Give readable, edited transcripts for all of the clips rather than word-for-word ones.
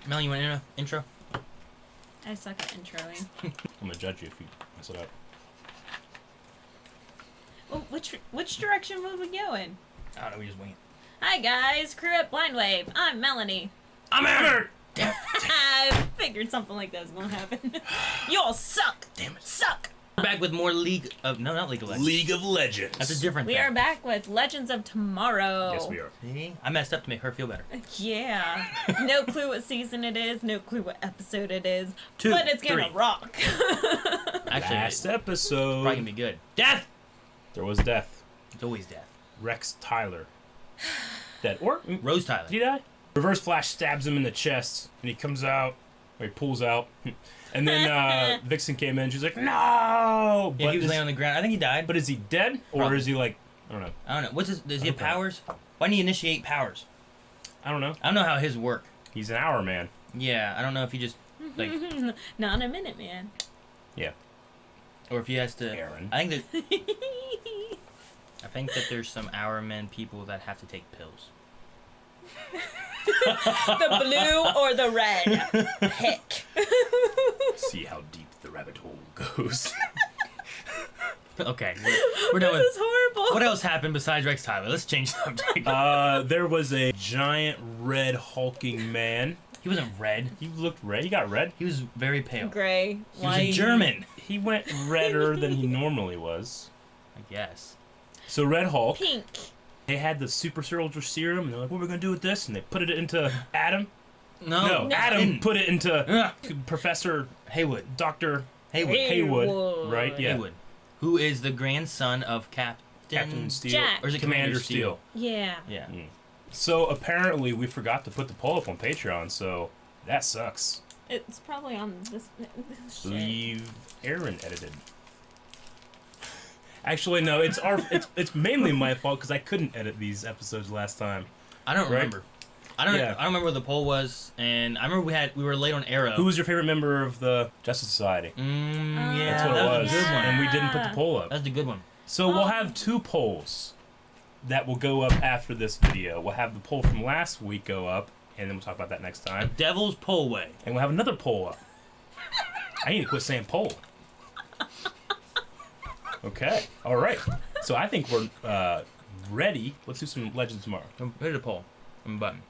Mel, you want an intro? I suck at introing. I'm gonna judge you if you mess it up. Well, which direction would we go in? I don't know, we just wing it. Hi guys, crew at Blind Wave. I'm Melanie. I'm Aaron! I figured something like that was gonna happen. You all suck. Damn it. Suck. We're back with more League of... No, not League of Legends. League of Legends. That's a different We thing. are back with Legends of Tomorrow. Yes, we are. See? I messed up to make her feel better. Yeah. No clue what season it is, no clue what episode it is, 2, but it's gonna 3. rock. Actually, Last it's episode. probably gonna be good. Death! There was death. It's always death. Rex Tyler. Dead. Or Rose Tyler. did he die? Reverse Flash stabs him in the chest, and he comes out, or he pulls out. And then Vixen came in, she's like, no! Yeah, he was laying on the ground. I think he died. But is he dead? Or Probably. is he like, I don't know. I don't know. What's his... Does he have Okay. powers? Why didn't he initiate powers? I don't know. I don't know how his work. He's an hour man. Yeah, I don't know if he just... like, Not in a minute, man. Yeah. or if he has to... Aaron. I think that there's some hour men people that have to take pills. The blue or the red? Pick. See how deep the rabbit hole goes. Okay, we're done This with... is horrible. What else happened besides Rex Tyler? Let's change the subject. There was a giant red hulking man. He wasn't red. He looked red. He got red. He was very pale. Gray. He was a German. He went redder than he normally was. I guess. So Red Hulk, Pink. they had the super soldier serum, and they're like, what are we going to do with this? And they put it into Adam. No, No. Adam put it into Ugh. Professor Haywood. Dr. Haywood. Haywood, right? Yeah. Haywood. Who is the grandson of Captain Steel. Jack. Or is it Commander Steel? Yeah. Yeah. So apparently we forgot to put the poll up on Patreon, so that sucks. It's probably on this shit. Believe Aaron edited. Actually, no, it's mainly my fault because I couldn't edit these episodes last time. I don't Right? remember. I don't Yeah. remember what the poll was, and I remember we were late on Arrow. Who was your favorite member of the Justice Society? Yeah, That's what that it was was. a good one. And we didn't put the poll up. That's the good one. So we'll have 2 polls that will go up after this video. We'll have the poll from last week go up, and then we'll talk about that next time. Devil's Poll Way. And we'll have another poll up. I need to quit saying poll. Okay. All right. So I think we're ready. Let's do some Legends tomorrow. Hit a poll. On the button.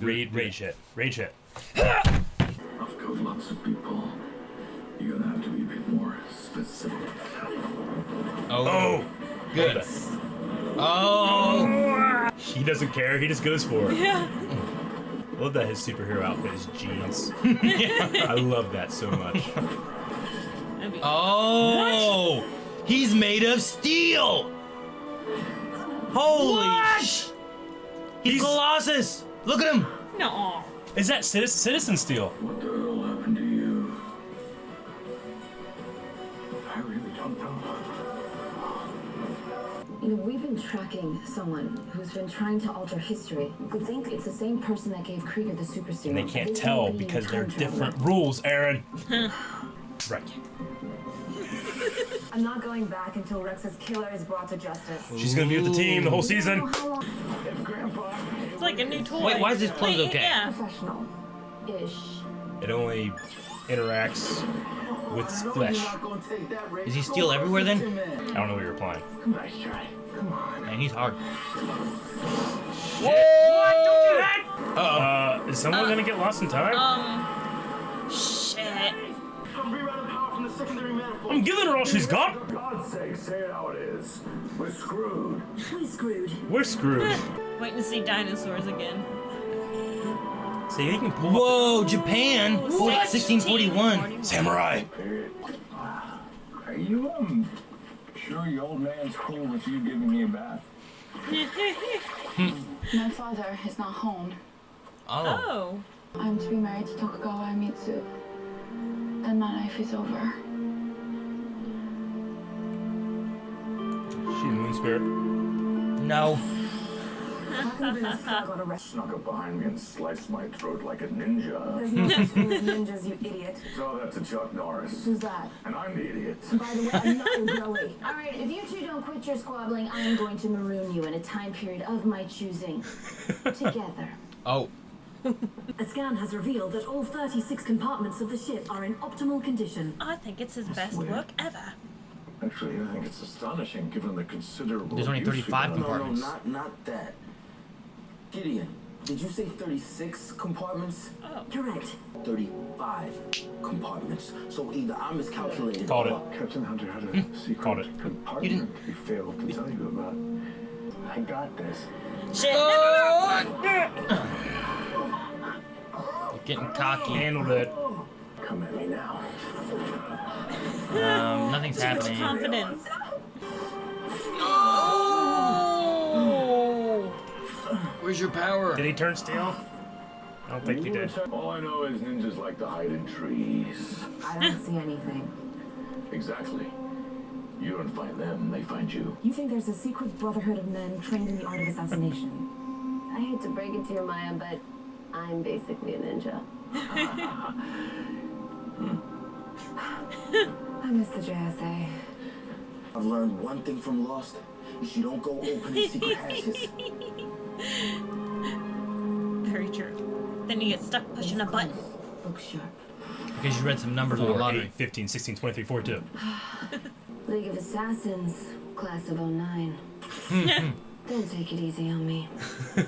Rage hit. Rage hit. I've killed lots of people. You're gonna have to be a bit more specific. Oh. Good. Oh. He doesn't care. He just goes for it. Yeah. I love that his superhero outfit is jeans. I love that so much. That'd be- Oh. He's made of steel. Holy sh! He's Colossus. Look at him. No. Is that Citizen Steel? What the hell happened to you? I really don't know. You know, we've been tracking someone who's been trying to alter history. We think it's the same person that gave Krieger the super serum. And they can't This tell may be a because they're time traveler. different rules, Aaron. Right. I'm not going back until Rex's killer is brought to justice. She's gonna be with the team the whole season. How long? If Grandpa... It's like a new toy. Wait, why is this clothes Wait, okay? Yeah. Professional-ish. It only interacts with flesh. Is he steel everywhere then? I don't know what you're applying. Nice try. Come on. Man, he's hard. Is someone gonna get lost in time? Shit. I'm giving her all she's got. For God's sake, say it how it is. We're screwed. We're screwed. Waiting to see dinosaurs again. See, he can pull up. Whoa, Japan. What? 1641. Samurai. Are you, sure your old man's cool with you giving me a bath? My father is not home. Oh. Oh. I'm to be married to Tokugawa Mitsu. Then my life is over. She's Moon Spirit. No. Snuck up behind me and sliced my throat like a ninja. There's no such thing as ninjas, you idiot. So that's a Chuck Norris. Who's that? And I'm the idiot. By the way, I'm not your girlie. All right, if you two don't quit your squabbling, I am going to maroon you in a time period of my choosing. Together. Oh. A scan has revealed that all 36 compartments of the ship are in optimal condition. I think it's his best weird. work ever. Actually, I think it's astonishing given the considerable. There's only use we've 35 done. compartments. Not that. Gideon, did you say 36 compartments? Oh. Correct. 35 compartments. So either I miscalculated. Called it. or- Captain Hunter had a secret Caught it. compartment he failed to tell you about. I got this. Shit. Getting cocky. Handled it. Come at me now. Nothing's Too much happening. confidence. Where's your power? Did he turn steel? I don't think he did. All I know is ninjas like to hide in trees. I don't see anything. Exactly. You don't find them, they find you. You think there's a secret brotherhood of men trained in the art of assassination? I hate to break it to you, Maya, but I'm basically a ninja. I miss the JSA. I've learned one thing from Lost. Is you don't go opening secret hatches. Very true. Then you get stuck pushing a button. Look sharp. Because you read some numbers on the 4, lottery. 8, 15, 16, 23, 42. League of Assassins, class of 09. Don't take it easy on me. You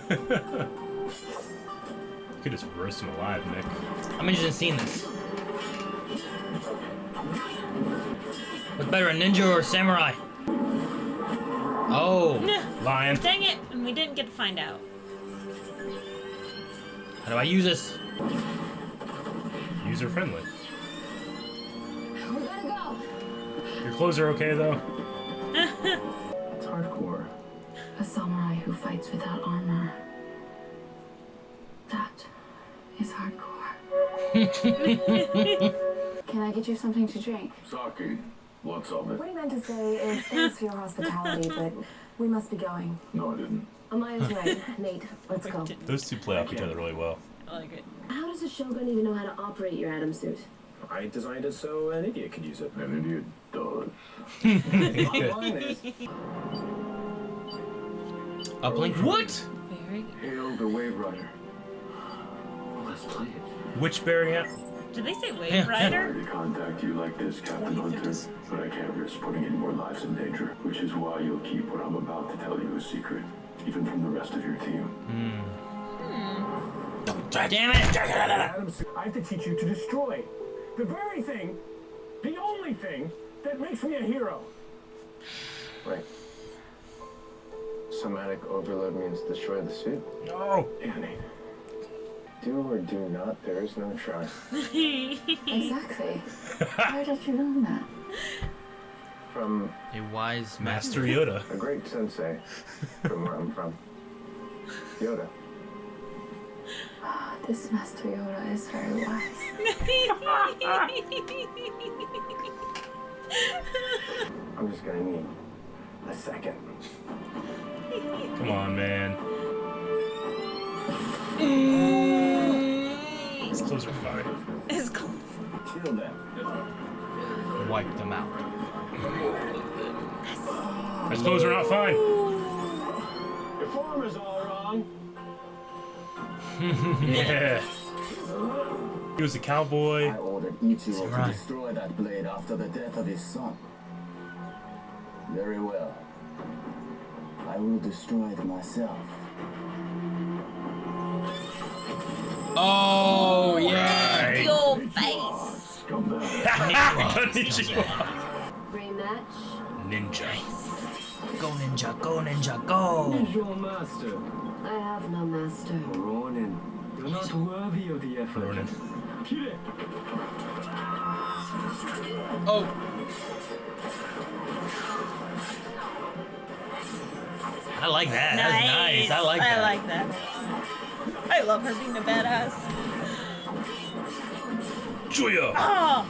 could just roast him alive, Nick. I'm interested in seeing this. What's better, a ninja or a samurai? Oh, Lion. Dang it, and we didn't get to find out. how do I use this? User friendly. We gotta go. Your clothes are okay though. It's hardcore. A samurai who fights without armor. That is hardcore. Can I get you something to drink? Sake. Lots of it. What he meant to say is thanks for your hospitality, but we must be going. No, I didn't. Amaya's right. Nate, let's go. Those two play off each other really well. I like it. How does a Shogun even know how to operate your atom suit? I designed it so an idiot could use it. An idiot does. Bottom line is, Uplink? What? Very good. Hail the Wave Rider. Let's play it. Which Barry? Did they say Yeah. Wave Rider? Sorry to contact you like this, Captain Hunter, but I can't risk putting any more lives in danger, which is why you'll keep what I'm about to tell you a secret, even from the rest of your team. Damn it! I have to teach you to destroy the very thing, the only thing that makes me a hero. Right. Somatic overload means destroy the suit? No. Annie. Do or do not, there is no try. Exactly. Where did you learn that? From A wise Master Yoda. a great sensei from where I'm from. Yoda. This Master Yoda is very wise. I'm just gonna need a second. Come on, man. His clothes are fine. His clothes. Kill them. Wipe them out. His clothes are not fine. Your form is all wrong. Yeah. He was a cowboy. I ordered Ichiro Samurai. to destroy that blade after the death of his son. Very well. I will destroy it myself. Oh, yeah! Your face. Scumbag. Rematch? Ninja. Go ninja, go ninja, go! Your master, I have no master. Ronin. You're not worthy of the effort. Ronin. Kill it. Oh! I like that. That's nice. I like that. I like that. I love her being a badass. Julia. Oh,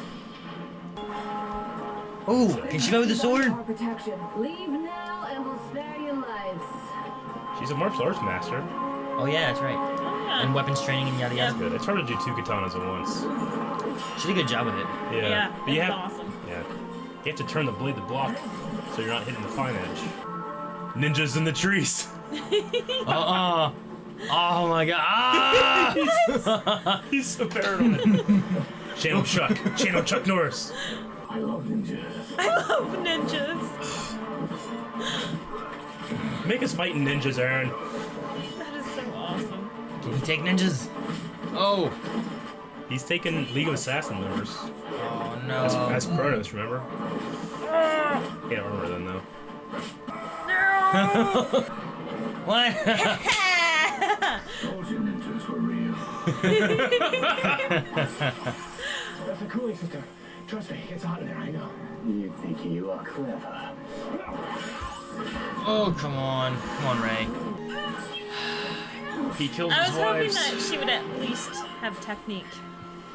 Ooh, can she go with the sword? Our protection. Leave now and we'll spare your lives. She's a martial arts master. Oh, yeah, that's right. yeah. And weapons training and yada yada. Good. It's hard to do 2 katanas at once. She did a good job with it. Yeah. Yeah, But you it's have, awesome. Yeah. You have to turn the blade to block so you're not hitting the fine edge. Ninjas in the trees. Oh my god. Ah! He's so paranoid. Channel Chuck Norris. I love ninjas. I love ninjas. Make us fighting ninjas, Aaron. That is so awesome. Can he take ninjas? Oh. He's taking League of Assassin members. Oh no. As Kronos, remember? Can't remember them though. What? Told you ninjas were real. That's the cooling system. Trust me, it's hot in there, I know. You think you are clever. Oh, come on. Come on, Ray. He killed I was his hoping wives. that she would at least have technique.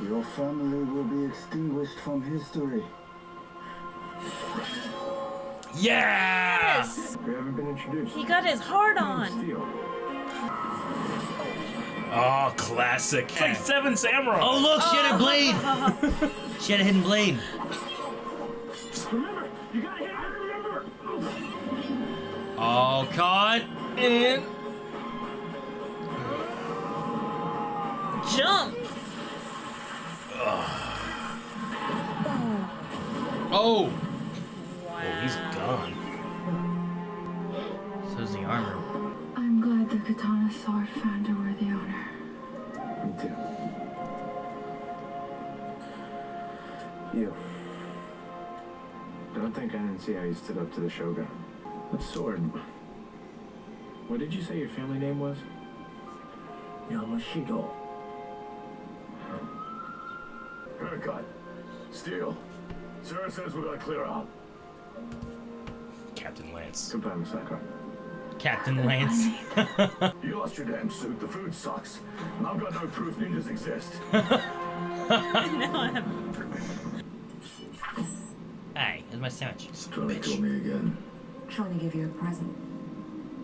Your family will be extinguished from history. Yeah! Yes! We haven't been introduced. He got his heart on. Steel. Oh, classic. It's like Seven Samurai. Oh, look, she had a blade. She had a hidden blade. Remember, you gotta hit her, remember! Oh, caught. And Jump! oh. Wow. Oh, he's gone. So's the armor. I'm glad the katana sword found a worthy owner. Me too. You. Don't think I didn't see how you stood up to the Shogun. That sword. What did you say your family name was? Yamashito. Haircut. Steel. Sarah says we gotta clear out. Captain Lance. Goodbye, Masako. Captain Lance. You lost your damn suit. The food sucks. And I've got no proof ninjas exist. Now I have Hey, here's my sandwich. Trying to kill me again. Trying to give you a present.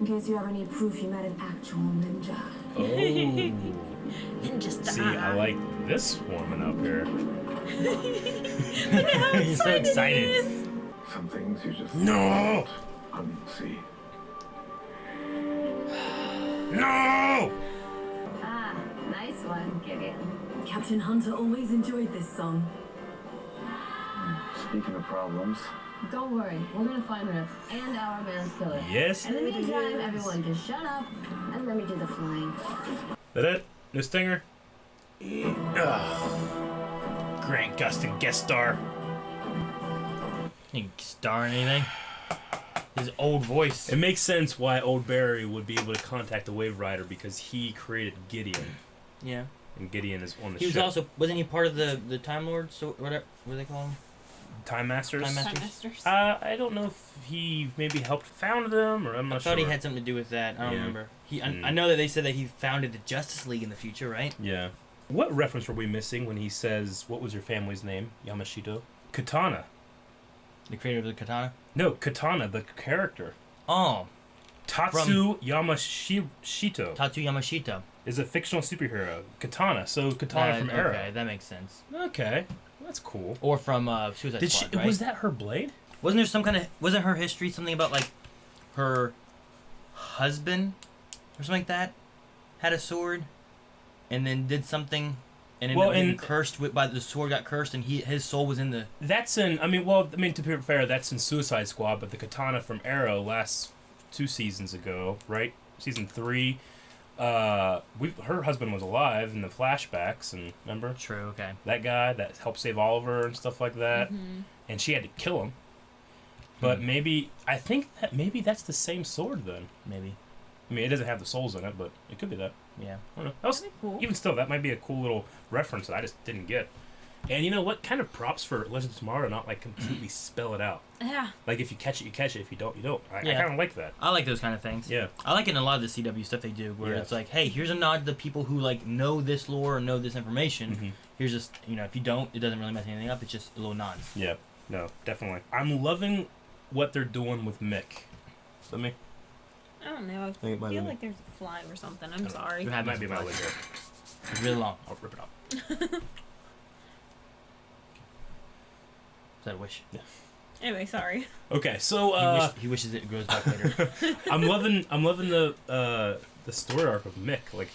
In case you have any proof you met an actual ninja. Oh. ninja style. See, I like this woman up here. He's so excited. Some things you just No! unsee. No! Ah, nice one, Gideon. Captain Hunter always enjoyed this song. Speaking of problems, Don't worry, we're gonna find her and our man's killer. Yes. In the meantime, everyone just shut up and let me do the flying. That it? No stinger? Grant Gustin guest star. He didn't star in anything. His old voice. It makes sense why Old Barry would be able to contact the Wave Rider because he created Gideon. Yeah. And Gideon is on the He was ship. also, wasn't he part of the Time Lords? So whatever, what do they call him? Time Masters? Time Masters. Time Masters. I don't know if he maybe helped found them, or I'm not I sure. thought he had something to do with that. I don't Yeah. remember. I know that they said that he founded the Justice League in the future, right? Yeah. What reference were we missing when he says, what was your family's name? Yamashito? Katana. The creator of the katana? No, Katana, the character. Oh, Tatsu Yamashito Tatsu Yamashita. is a fictional superhero. Katana, so Katana from Arrow. Okay, that makes sense. Okay, that's cool. Or from Suicide Did Squad, she? right? Was that her blade? Wasn't there some kind of... Wasn't her history something about, like, her husband or something like that had a sword and then did something and ended up getting cursed by the sword got cursed and his soul was in the... That's in... to be fair, that's in Suicide Squad, but the Katana from Arrow last 2 seasons ago, right? Season 3. Her husband was alive in the flashbacks, and remember? True, okay. That guy that helped save Oliver and stuff like that. Mm-hmm. And she had to kill him. But I think that maybe that's the same sword then. Maybe. I mean, it doesn't have the souls in it, but it could be that. Yeah. I don't know. That was, That'd be cool. Even still, that might be a cool little reference that I just didn't get. And you know what? Kind of props for Legends of Tomorrow to not like completely spell it out. Yeah. Like if you catch it, you catch it. If you don't, you don't. I Yeah. kind of like that. I like those kind of things. Yeah. I like it in a lot of the CW stuff they do, where Yeah. it's like, hey, here's a nod to the people who like know this lore or know this information. Mhm. Here's just, if you don't, it doesn't really mess anything up. It's just a little nods. Yeah. No, definitely. I'm loving what they're doing with Mick. Is that me? I don't know. I think it might feel be like there's a fly or something. I'm I don't know. sorry. You It have might be my supplies. Lego. It's really long. I'll rip it off. Is that a wish? Yeah. Anyway, sorry. Okay, so He wishes it grows back later. I'm loving the story arc of Mick. Like,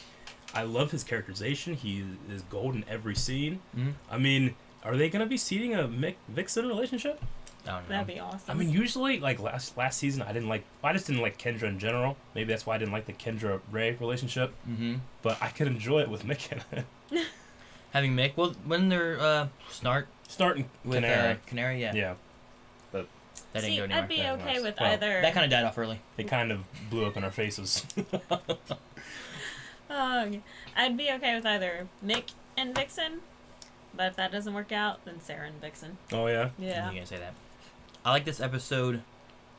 I love his characterization. He is gold in every scene. Mm-hmm. I mean, are they gonna be seeding a Mick Vixen relationship? I don't know. That'd be awesome. I mean, usually, like last season, I just didn't like Kendra in general. Maybe that's why I didn't like the Kendra Ray relationship. Mm-hmm. But I could enjoy it with Mick in it. Having Mick, well, when they're Snart and with Canary. Canary, yeah. Yeah. But That didn't See, go anywhere. I'd be Yeah, okay nice. with Well, either. That kind of died off early. they kind of blew up in our faces. I'd be okay with either Mick and Vixen, but if that doesn't work out, then Sarah and Vixen. Oh yeah. Yeah. I'm gonna say that. I like this episode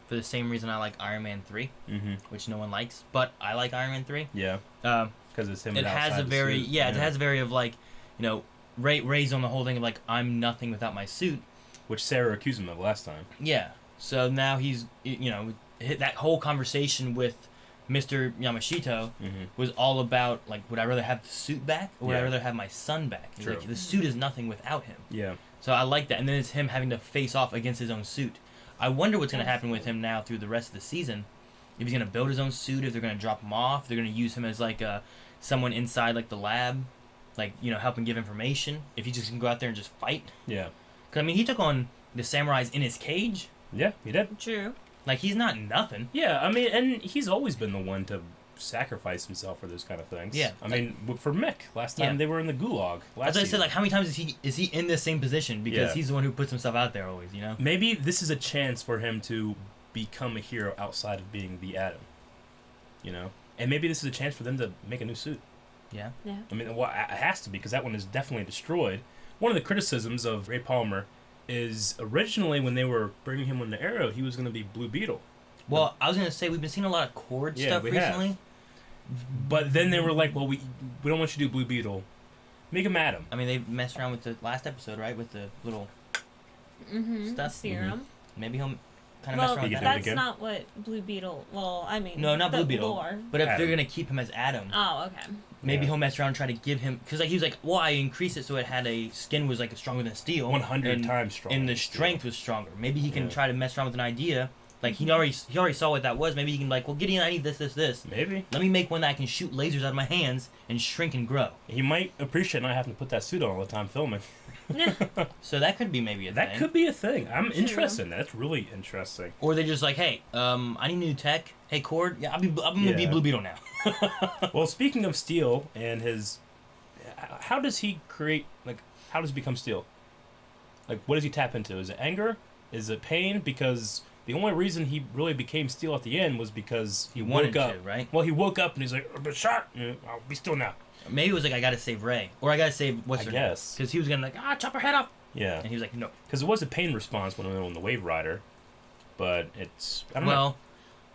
for the same reason I like Iron Man 3, Mm-hmm. which no one likes, but I like Iron Man 3. Yeah. Um, Because it's him. it has outside a the very suit. it has a very of like, you know, Ray's on the whole thing of like, I'm nothing without my suit. Which Sarah accused him of last time. Yeah. So now he's, you know, that whole conversation with Mr. Yamashito Mm-hmm. was all about like, would I rather have the suit back or would I Yeah. rather have my son back? He's True. like, the suit is nothing without him. Yeah. So I like that, and then it's him having to face off against his own suit. I wonder what's going to happen with him now through the rest of the season. If he's going to build his own suit, if they're going to drop him off, if they're going to use him as like someone inside like the lab, like, you know, help him give information. If he just can go out there and just fight. Yeah. Because I mean, he took on the samurais in his cage. Yeah, he did. True. Like, he's not nothing. Yeah, I mean, and he's always been the one to sacrifice himself for those kind of things. Yeah. I mean, for Mick, last time Yeah. they were in the gulag. Last As I said, season. like, how many times is he in the same position? Because Yeah. he's the one who puts himself out there always, you know? Maybe this is a chance for him to become a hero outside of being the Atom. You know? And maybe this is a chance for them to make a new suit. Yeah. Yeah. I mean, well, it has to be, because that one is definitely destroyed. One of the criticisms of Ray Palmer is originally when they were bringing him on the Arrow, he was going to be Blue Beetle. Well, I was going to say, we've been seeing a lot of Cord Yeah, stuff we have. recently. But then they were like, well, we don't want you to do Blue Beetle. Make him Atom. I mean, they messed around with the last episode, right? With the little Mm-hmm. stuff. Serum. Maybe he'll kind of Well, mess around He with could do it that. that's again. not what Blue Beetle. Well, I mean, No, not the Blue Beetle. lore. But if Adam. they're going to keep him as Adam, Oh, okay. maybe Yeah. he'll mess around and try to give him... Because like, he was like, well, I increased it so it had a... Skin was like stronger than steel. 100 and, times stronger And the than steel. strength was stronger. Maybe he can Yeah. try to mess around with an idea. Like, he already saw what that was. Maybe he can like, well, Gideon, I need this. Maybe. Let me make one that I can shoot lasers out of my hands and shrink and grow. He might appreciate not having to put that suit on all the time filming. So that could be maybe a That thing. could be a thing. I'm True. interested in that. That's really interesting. Or they're just like, hey, I need new tech. Hey, Cord, yeah, I'm gonna be Yeah. Blue Beetle now. Well, speaking of Steel and his... How does he create... Like, how does he become Steel? Like, what does he tap into? Is it anger? Is it pain? Because the only reason he really became Steel at the end was because he wanted woke up. to, right? Well, he woke up and he's like, I've been shot. I'll be still now. Maybe it was like, I gotta save Ray. Or I gotta save what's I her guess. Because he was gonna like, chop her head off. Yeah. And he was like, no. Because it was a pain response when we were on the Wave Rider. But it's... I don't know. Well,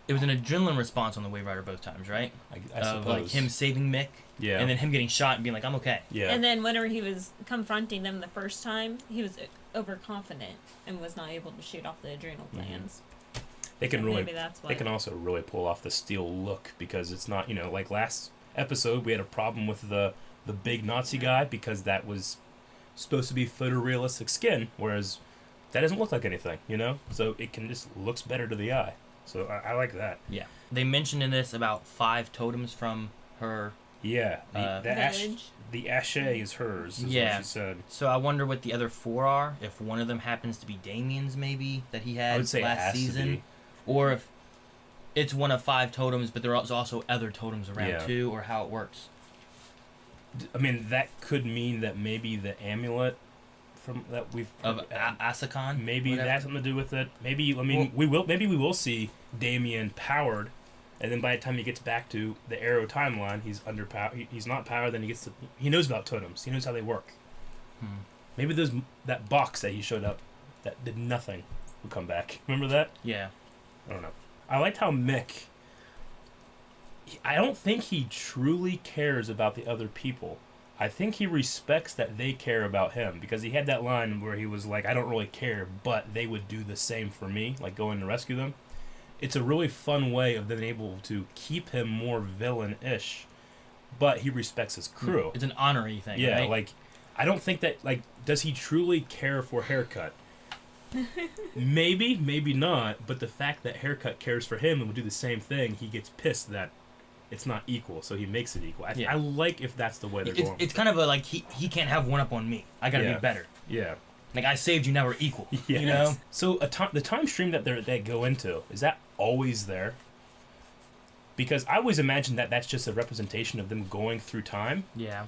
it was an adrenaline response on the Wave Rider both times, right? I Of suppose. like him saving Mick. Yeah. And then him getting shot and being like, I'm okay. Yeah. And then whenever he was confronting them the first time, he was overconfident and was not able to shoot off the adrenal glands. They can So really... maybe that's They what. can also really pull off the Steel look, because it's not, you know, like last episode we had a problem with the big Nazi guy because that was supposed to be photorealistic skin, whereas that doesn't look like anything, you know? So it can just looks better to the eye. So I like that. Yeah. They mentioned in this about 5 totems from her. Yeah. Village. The Ashe is hers, is Yeah. what she said. So I wonder what the other 4 are. If one of them happens to be Damien's, maybe, that he I had would say it last has to season. be. Or if it's one of 5 totems, but there's also other totems around Yeah. too, or how it works. I mean, that could mean that maybe the amulet from that we've... Of Asakon? Maybe whatever. that has something to do with it. Maybe, I mean, we will see Damien powered, and then by the time he gets back to the Arrow timeline, he's underpowered. He's not powered. Then he knows about totems. He knows how they work. Maybe that box that he showed up that did nothing will come back. Remember that? Yeah. I don't know. I liked how Mick... I don't think he truly cares about the other people. I think he respects that they care about him, because he had that line where he was like, I don't really care, but they would do the same for me, like going to rescue them. It's a really fun way of being able to keep him more villain-ish, but he respects his crew. It's an honorary thing, Yeah, right? like, I don't think that, like, does he truly care for Haircut? Maybe not, but the fact that Haircut cares for him and would do the same thing, he gets pissed that it's not equal, so he makes it equal. Yeah. I like if that's the way they're going. It's kind of a like he can't have one up on me. I gotta be better. Yeah. Like I saved you, now we're equal. Yes. You know. So the time stream that they go into, is that always there? Because I always imagine that that's just a representation of them going through time. Yeah.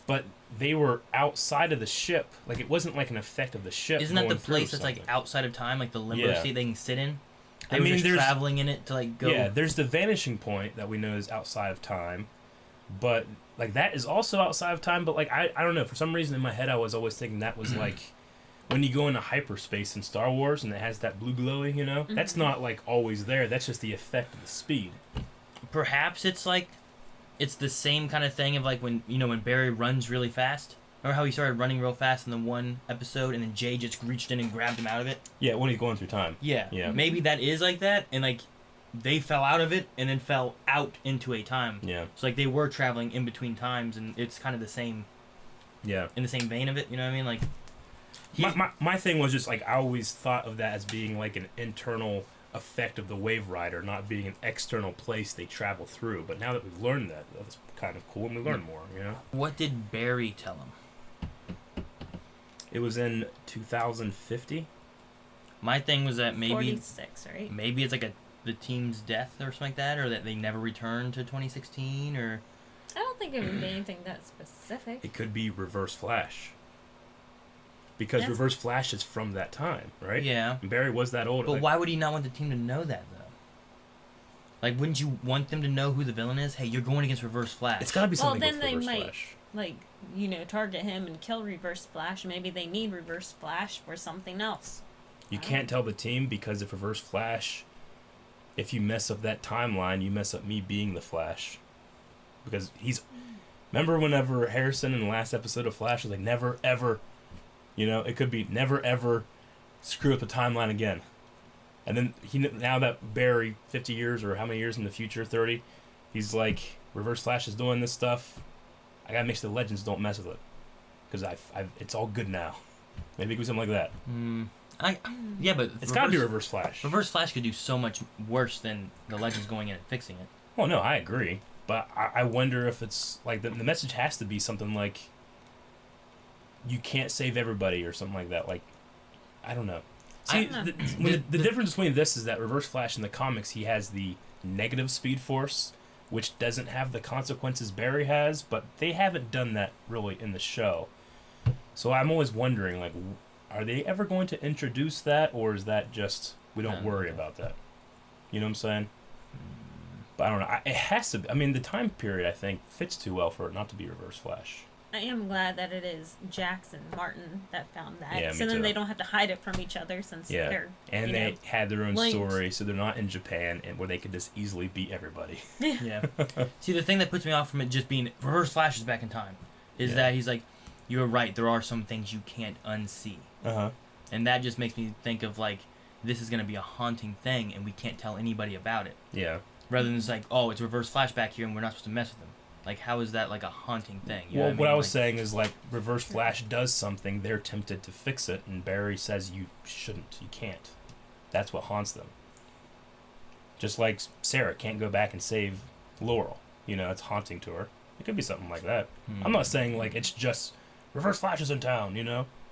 But they were outside of the ship. Like it wasn't like an effect of the ship. Isn't that the going through place that's like something. outside of time, like the limbo state they can sit in? They I mean, were just there's traveling in it to like go. Yeah, there's the vanishing point that we know is outside of time, but like that is also outside of time. But like I don't know, for some reason in my head I was always thinking that was like when you go into hyperspace in Star Wars and it has that blue glowy, you know, that's not like always there. That's just the effect of the speed. Perhaps it's like it's the same kind of thing of like when when Barry runs really fast. Remember how he started running real fast in the one episode, and then Jay just reached in and grabbed him out of it? Yeah, when he's going through time. Yeah. Maybe that is like that, and like they fell out of it and then fell out into a time. Yeah. So like they were traveling in between times, and it's kind of the same. Yeah. In the same vein of it, you know what I mean? Like. My thing was just like I always thought of that as being like an internal effect of the Wave Rider, not being an external place they travel through. But now that we've learned that, that's kind of cool, and we learn more. You know. What did Barry tell him? It was in 2050. My thing was that maybe 46, right? Maybe it's like the team's death or something like that, or that they never returned to 2016, or. I don't think it would be anything that specific. It could be Reverse Flash. Because Reverse Flash is from that time, right? Yeah. And Barry was that old. But why would he not want the team to know that, though? Like, wouldn't you want them to know who the villain is? Hey, you're going against Reverse Flash. It's got to be something Well, then with they Reverse might, Flash. like, target him and kill Reverse Flash. Maybe they need Reverse Flash for something else. You can't tell the team because if Reverse Flash, if you mess up that timeline, you mess up me being the Flash. Because he's... Remember whenever Harrison in the last episode of Flash was like, never, ever... it could be never, ever screw up the timeline again. And then now that Barry, 50 years or how many years in the future, 30, he's like, Reverse Flash is doing this stuff. I gotta make sure the Legends don't mess with it. Because it's all good now. Maybe it could be something like that. Yeah, but... It's gotta be Reverse Flash. Reverse Flash could do so much worse than the Legends going in and fixing it. Well, no, I agree. But I wonder if it's, like, the message has to be something like, you can't save everybody or something like that. Like, I don't know. See, the difference between this is that Reverse Flash in the comics, he has the negative Speed Force, which doesn't have the consequences Barry has, but they haven't done that really in the show. So I'm always wondering, like, are they ever going to introduce that, or is that just, we don't worry about that? You know what I'm saying? But I don't know. It has to be. I mean, the time period, I think, fits too well for it not to be Reverse Flash. I am glad that it is Jax and Martin that found that. Yeah, so me then too. they don't have to hide it from each other since they're and they had their own linked. story, so they're not in Japan, and where they could just easily beat everybody. Yeah. See, the thing that puts me off from it just being Reverse Flash is back in time is that he's like, you're right, there are some things you can't unsee. Uh-huh. And that just makes me think of, like, this is going to be a haunting thing, and we can't tell anybody about it. Yeah. Rather than it's like, oh, it's Reverse Flash back here, and we're not supposed to mess with him. Like, how is that, like, a haunting thing? You know Well, what I was Like, saying is, like, Reverse Flash does something, they're tempted to fix it, and Barry says you shouldn't, you can't. That's what haunts them. Just like Sarah can't go back and save Laurel. It's haunting to her. It could be something like that. I'm not saying, like, it's just Reverse Flash is in town,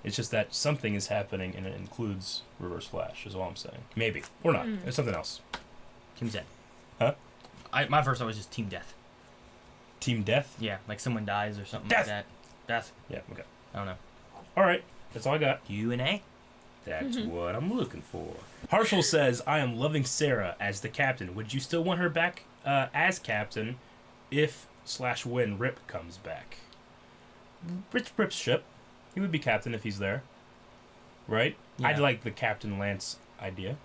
It's just that something is happening, and it includes Reverse Flash, is all I'm saying. Maybe. Or not. It's something else. Team Death. Huh? My first thought was just Team Death. Team Death? Yeah, like someone dies or something Death! like that. Death. Yeah, okay. I don't know. Alright, that's all I got. U&A? That's what I'm looking for. Harshal says, I am loving Sarah as the captain. Would you still want her back as captain if/when Rip comes back? Rip's ship. He would be captain if he's there. Right? Yeah. I'd like the Captain Lance idea.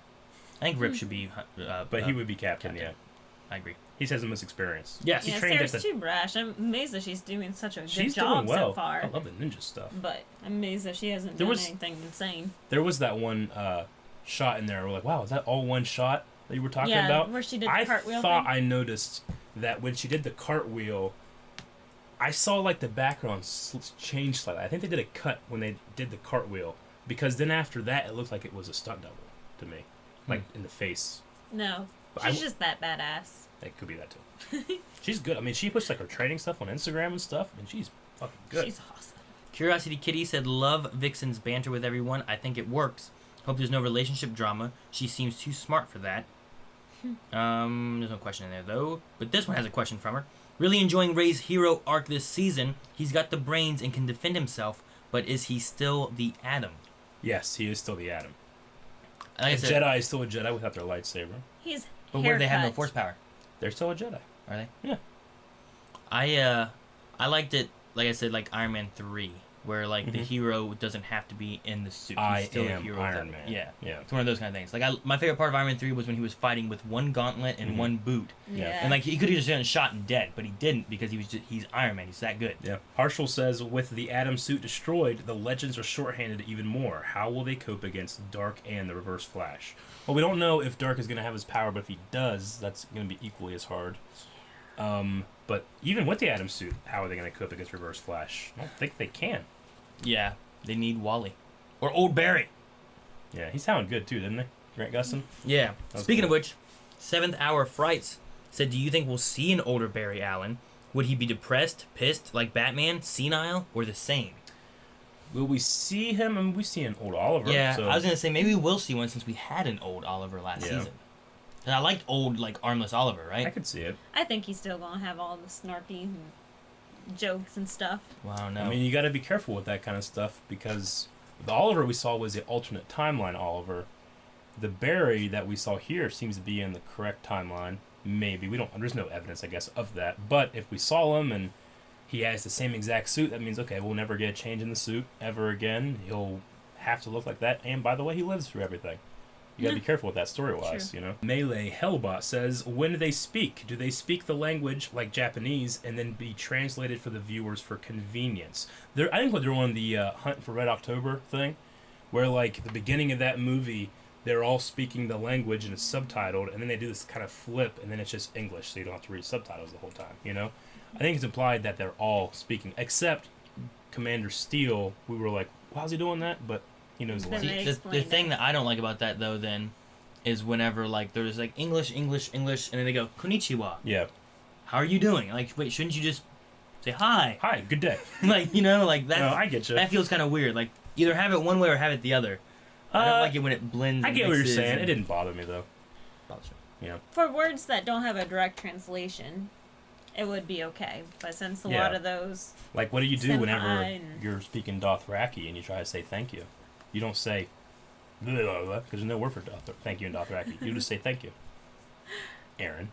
I think Rip should be... but he would be captain, yeah. I agree. He has the most experience. Yes. He Yeah, trained Sarah's at the... too brash. I'm amazed that she's doing such a good She's job doing well. so far. I love the ninja stuff. But I'm amazed that she hasn't There done was- anything insane. There was that one shot in there. We're like, wow, is that all one shot that you were talking Yeah, about? where she did the I cartwheel thought thing? I noticed that when she did the cartwheel, I saw like the background change slightly. I think they did a cut when they did the cartwheel, because then after that, it looked like it was a stunt double to me, like in the face. No, She's just that badass. It could be that too. She's good. I mean, she puts like her training stuff on Instagram and stuff, and she's fucking good. She's awesome. Curiosity Kitty said, love Vixen's banter with everyone. I think it works. Hope there's no relationship drama. She seems too smart for that. There's no question in there, though. But this one has a question from her. Really enjoying Rey's hero arc this season. He's got the brains and can defend himself, but is he still the Atom? Yes, he is still the Atom. Like a Jedi is still a Jedi without their lightsaber. He's But where they have no force power. They're still a Jedi. Are they? Yeah. I liked it, like I said, like Iron Man 3, where like the hero doesn't have to be in the suit. He's still a hero Iron Man. Yeah. Yeah. It's one of those kind of things. Like my favorite part of Iron Man 3 was when he was fighting with one gauntlet and one boot. Yeah. And like he could have just gotten shot and dead, but he didn't because he's Iron Man. He's that good. Yeah. Harshal says, with the Atom suit destroyed, the Legends are shorthanded even more. How will they cope against Dark and the Reverse Flash? Well, we don't know if Dark is going to have his power, but if he does, that's going to be equally as hard. But even with the Atom suit, how are they going to cope against Reverse Flash? I don't think they can. Yeah, they need Wally. Or Old Barry. Yeah, he sounded good too, didn't he? Grant Gustin? Yeah. Speaking cool. of which, 7th Hour Frights said, do you think we'll see an older Barry Allen? Would he be depressed, pissed, like Batman, senile, or the same? Will we see him? I mean, we see an old Oliver. Yeah, so. I was going to say, maybe we'll see one since we had an old Oliver last season. And I liked old, like, armless Oliver, right? I could see it. I think he's still gonna have all the snarky jokes and stuff. Wow, no. I mean, you got to be careful with that kind of stuff because the Oliver we saw was the alternate timeline Oliver. The Barry that we saw here seems to be in the correct timeline. Maybe there's no evidence, I guess, of that. But if we saw him and he has the same exact suit, that means okay, we'll never get a change in the suit ever again. He'll have to look like that. And by the way, he lives through everything. You gotta be careful with that story-wise, you know? Melee Hellbot says, when do they speak? Do they speak the language like Japanese and then be translated for the viewers for convenience? I think they're on the Hunt for Red October thing, where like the beginning of that movie, they're all speaking the language and it's subtitled, and then they do this kind of flip, and then it's just English, so you don't have to read subtitles the whole time, you know? I think it's implied that they're all speaking, except Commander Steele. We were like, how's he doing that? But he knows the language. The thing that I don't like about that, though, then, is whenever, like, there's, like, English, and then they go, konnichiwa. Yeah. How are you doing? Like, wait, shouldn't you just say hi? Hi, good day. Like, you know, like, that. No, I get you. That feels kind of weird. Like, either have it one way or have it the other. I don't like it when it blends. I and get what you're mixes saying. and- It didn't bother me, though. Bothers me. Yeah. For words that don't have a direct translation, it would be okay. But since a lot of those... Like, what do you do whenever Senpai and- you're speaking Dothraki and you try to say thank you? You don't say blah, blah, blah, because there's no word for thank you in Dothraki. You just say thank you. Aaron.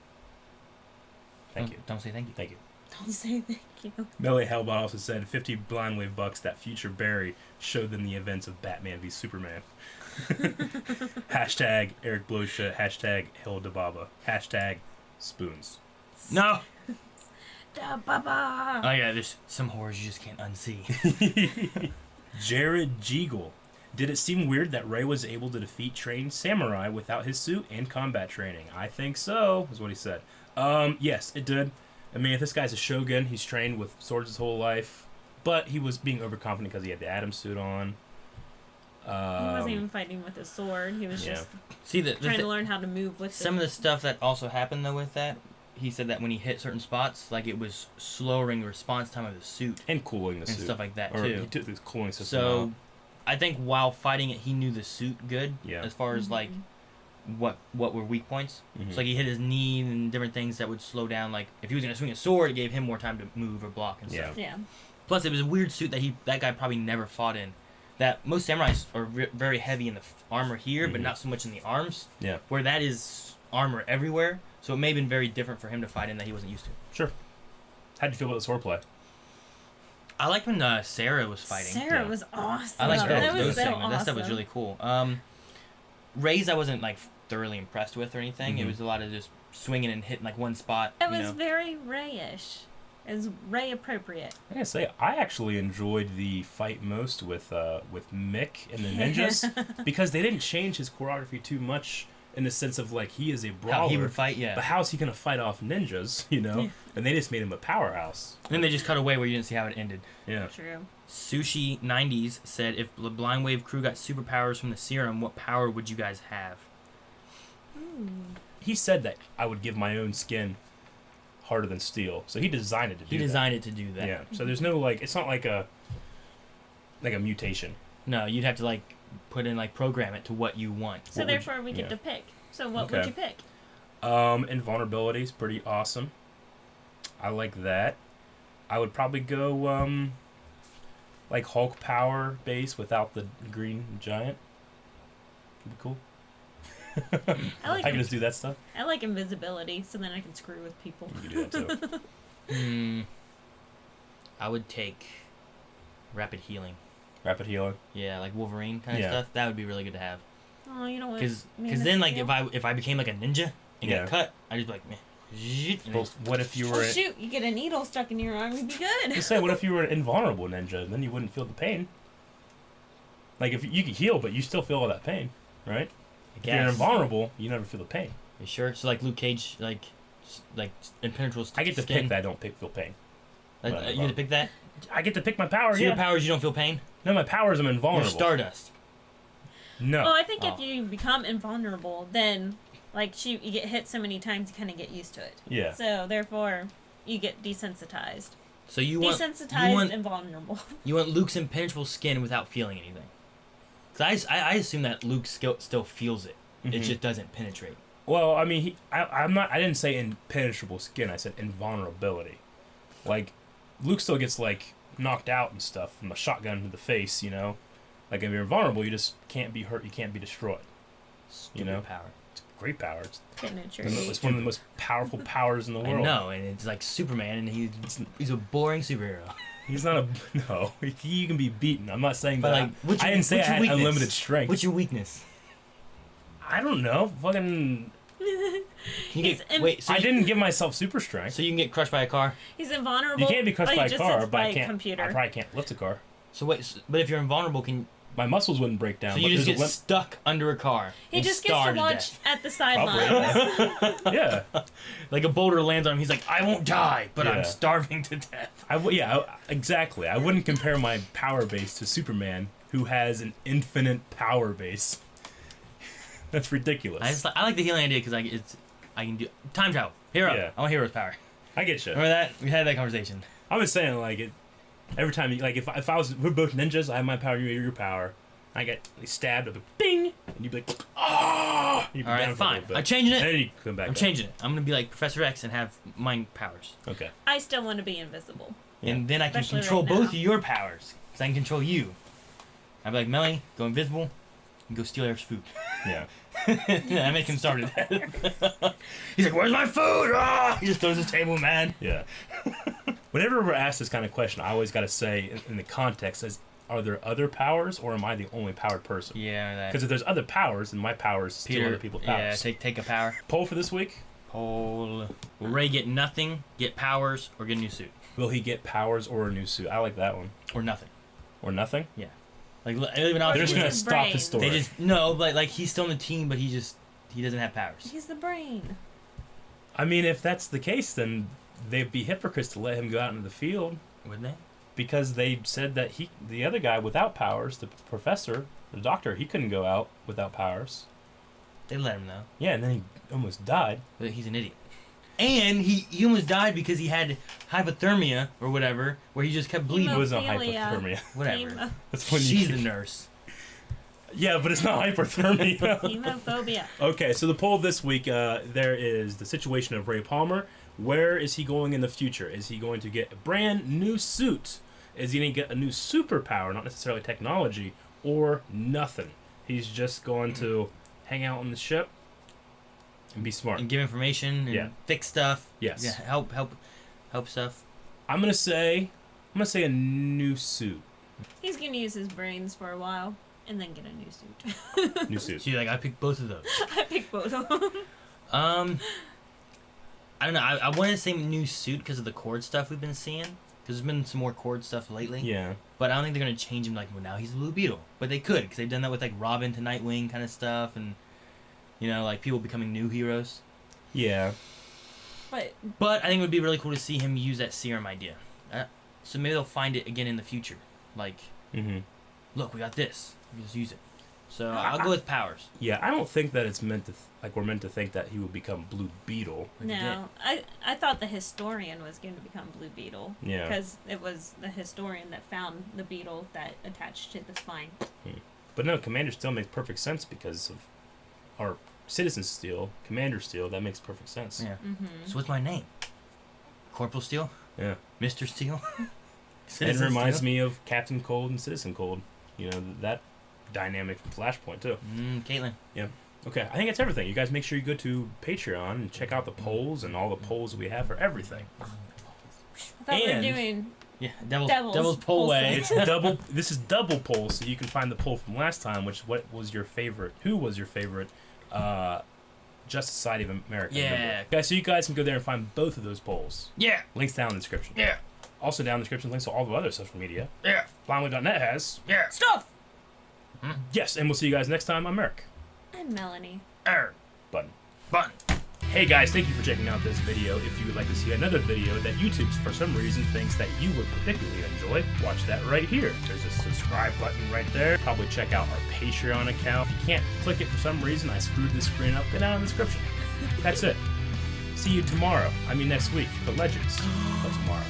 Thank you. Don't say thank you. Thank you. Don't say thank you. Melee Hellbot also said 50 Blindwave bucks that future Barry showed them the events of Batman v Superman. Hashtag Eric Blosha. Hashtag Hildababa. Hashtag spoons. No! Da baba. Oh, yeah, there's some horrors you just can't unsee. Jared Jeagle. Did it seem weird that Rey was able to defeat trained samurai without his suit and combat training? I think so, is what he said. Yes, it did. I mean, if this guy's a Shogun, he's trained with swords his whole life, but he was being overconfident because he had the Atom suit on. He wasn't even fighting with a sword. He was just trying to learn how to move with some of the stuff that also happened, though, with that, he said that when he hit certain spots, like, it was slowing the response time of the suit. And cooling the suit. And stuff like that, or too. He took the cooling system So, out. I think while fighting it, he knew the suit good. Yeah. As far as, like, what were weak points. So, like, he hit his knee and different things that would slow down. Like, if he was going to swing a sword, it gave him more time to move or block and stuff. Yeah. Plus, it was a weird suit that guy probably never fought in. That most samurais are very heavy in the armor here, but not so much in the arms. Yeah. Where that is armor everywhere. So it may have been very different for him to fight in that he wasn't used to. Sure. How'd you feel about the swordplay? I liked when Sarah was fighting. Sarah was awesome. I liked that those was so things. awesome. That stuff was really cool. Rey's I wasn't like thoroughly impressed with or anything. It was a lot of just swinging and hitting like one spot. It was very Rey-ish. It was Rey appropriate. I gotta say, I actually enjoyed the fight most with Mick and the ninjas because they didn't change his choreography too much in the sense of like he is a brawler. How he would fight, yeah. But how's he gonna fight off ninjas? You know, Yeah. And they just made him a powerhouse. And then they just cut away where you didn't see how it ended. Yeah. True. Sushi 90s said, if the Blind Wave crew got superpowers from the serum, what power would you guys have? he said that I would give my own skin harder than steel. So he designed it to do that. He designed it to do that. Yeah. So there's no like, it's not like a mutation. No, you'd have to like put in like program it to what you want. So therefore, we get to pick. So what would you pick? Invulnerability is pretty awesome. I like that. I would probably go like Hulk power base without the green giant. Would be cool. I can just do that stuff. I like invisibility, so then I can screw with people. You can do that too. I would take rapid healing. Rapid healing. Yeah, like Wolverine kind of stuff. That would be really good to have. Oh, you know what? Because then, like, if I became like a ninja and got cut, I'd just be like, meh. Well, what if you were? Oh shoot! You get a needle stuck in your arm, you'd be good. You say, what if you were an invulnerable ninja? Then you wouldn't feel the pain. Like if you could heal, but you still feel all that pain, right? If you're invulnerable, you never feel the pain. You sure? So like Luke Cage, like impenetrable skin. I get to pick that. I don't feel pain. You get to pick that. I get to pick my power. So your powers, you don't feel pain. No, my powers, I'm invulnerable. You're Stardust. No. Well, I think if you become invulnerable, then like you get hit so many times, you kind of get used to it. Yeah. So therefore, you get desensitized. So you want invulnerable. You want Luke's impenetrable skin without feeling anything. Because I assume that Luke still feels it. Mm-hmm. It just doesn't penetrate. Well, I mean, I didn't say impenetrable skin. I said invulnerability. Like, Luke still gets like knocked out and stuff from a shotgun to the face. You know, like if you're invulnerable, you just can't be hurt. You can't be destroyed. Stupid power. It's a great power. It's one of the most powerful powers in the world. I know, and it's like Superman, and he's a boring superhero. He's not no. He can be beaten. I'm not saying but that. Like, I didn't say I had unlimited strength. What's your weakness? I don't know. Fucking. I didn't give myself super strength. So you can get crushed by a car. He's invulnerable. You can't be crushed by a car, but I computer. I probably can't lift a car. So but if you're invulnerable, my muscles wouldn't break down. So you just get stuck under a car. He just gets to watch at the sidelines. Yeah. Like a boulder lands on him. He's like, I won't die, but I'm starving to death. Exactly. I wouldn't compare my power base to Superman, who has an infinite power base. That's ridiculous. I like the healing idea because I can do time travel. Hero. Yeah. I want hero's power. I get you. Remember that? We had that conversation. I was saying like every time we're both ninjas, I have my power, you have your power. I get stabbed, I'd be bing, and you'd be like, ah! All right, fine. I'm changing it. And then you come back. I'm changing it. I'm gonna be like Professor X and have mind powers. Okay. I still want to be invisible. And then I can control both of your powers because I can control you. I'd be like, Melanie, go invisible, and go steal Eric's food. Yeah. I make him start it. He's like, "Where's my food?" Ah! He just throws his table, man. Yeah. Whenever we're asked this kind of question, I always got to say in the context is, are there other powers, or am I the only powered person? Yeah. Because if there's other powers, then my powers steal other people's powers. Yeah. Take a power. Poll for this week. Will Ray get nothing, get powers, or get a new suit? Will he get powers or a new suit? I like that one. Or nothing. Or nothing? Yeah. Like even they're just gonna stop the story. They just but like he's still on the team, but he doesn't have powers. He's the brain. I mean, if that's the case, then they'd be hypocrites to let him go out into the field. Wouldn't they? Because they said that the other guy without powers, the professor, the doctor, he couldn't go out without powers. They let him though. Yeah, and then he almost died. But he's an idiot. And he almost died because he had hypothermia or whatever, where he just kept bleeding. It wasn't hypothermia. Whatever. That's when she's the nurse. Yeah, but it's not hypothermia. Hemophobia. Okay, so the poll this week, there is the situation of Ray Palmer. Where is he going in the future? Is he going to get a brand new suit? Is he going to get a new superpower, not necessarily technology, or nothing? He's just going to hang out on the ship and be smart and give information and fix stuff. Yes. Yeah, help stuff. I'm gonna say a new suit. He's gonna use his brains for a while and then get a new suit. New suit. So you're like, I picked both of those. I picked both of them. I don't know. I wanted to say new suit because of the cord stuff we've been seeing. Because there's been some more cord stuff lately. Yeah. But I don't think they're gonna change him. Like, well, now he's a Blue Beetle. But they could, because they've done that with like Robin to Nightwing kind of stuff, and like people becoming new heroes. Yeah. But I think it would be really cool to see him use that serum idea. So maybe they'll find it again in the future. Like, look, we got this. We just use it. So I'll go with powers. Yeah, I don't think that it's meant to we're meant to think that he would become Blue Beetle. No, I thought the historian was going to become Blue Beetle. Yeah. Because it was the historian that found the beetle that attached to the spine. But no, Commander Steel makes perfect sense because of our Citizen Steel, Commander Steel. That makes perfect sense. Yeah. So what's my name? Corporal Steel? Yeah. Mr. Steel? It reminds me of Captain Cold and Citizen Cold. You know, that dynamic from Flashpoint, too. Caitlin. Yeah. Okay, I think that's everything. You guys make sure you go to Patreon and check out the polls and all the polls we have for everything. I thought we were doing Devil's Poll Way. It's double. This is double poll, so you can find the poll from last time, which what was your favorite? Who was your favorite? Justice Society of America. Yeah. Guys, so you guys can go there and find both of those polls. Yeah. Links down in the description. Yeah. Also down in the description, links to all the other social media. Yeah. Blindly.net has. Yeah. Stuff. Yes, and we'll see you guys next time. I'm Eric. And Melanie. Button. Button. Hey guys, thank you for checking out this video. If you would like to see another video that YouTube, for some reason, thinks that you would particularly enjoy, watch that right here. There's a subscribe button right there. Probably check out our Patreon account. If you can't click it for some reason, I screwed this screen up. Go down in the description. That's it. See you tomorrow. I mean next week for Legends of Tomorrow.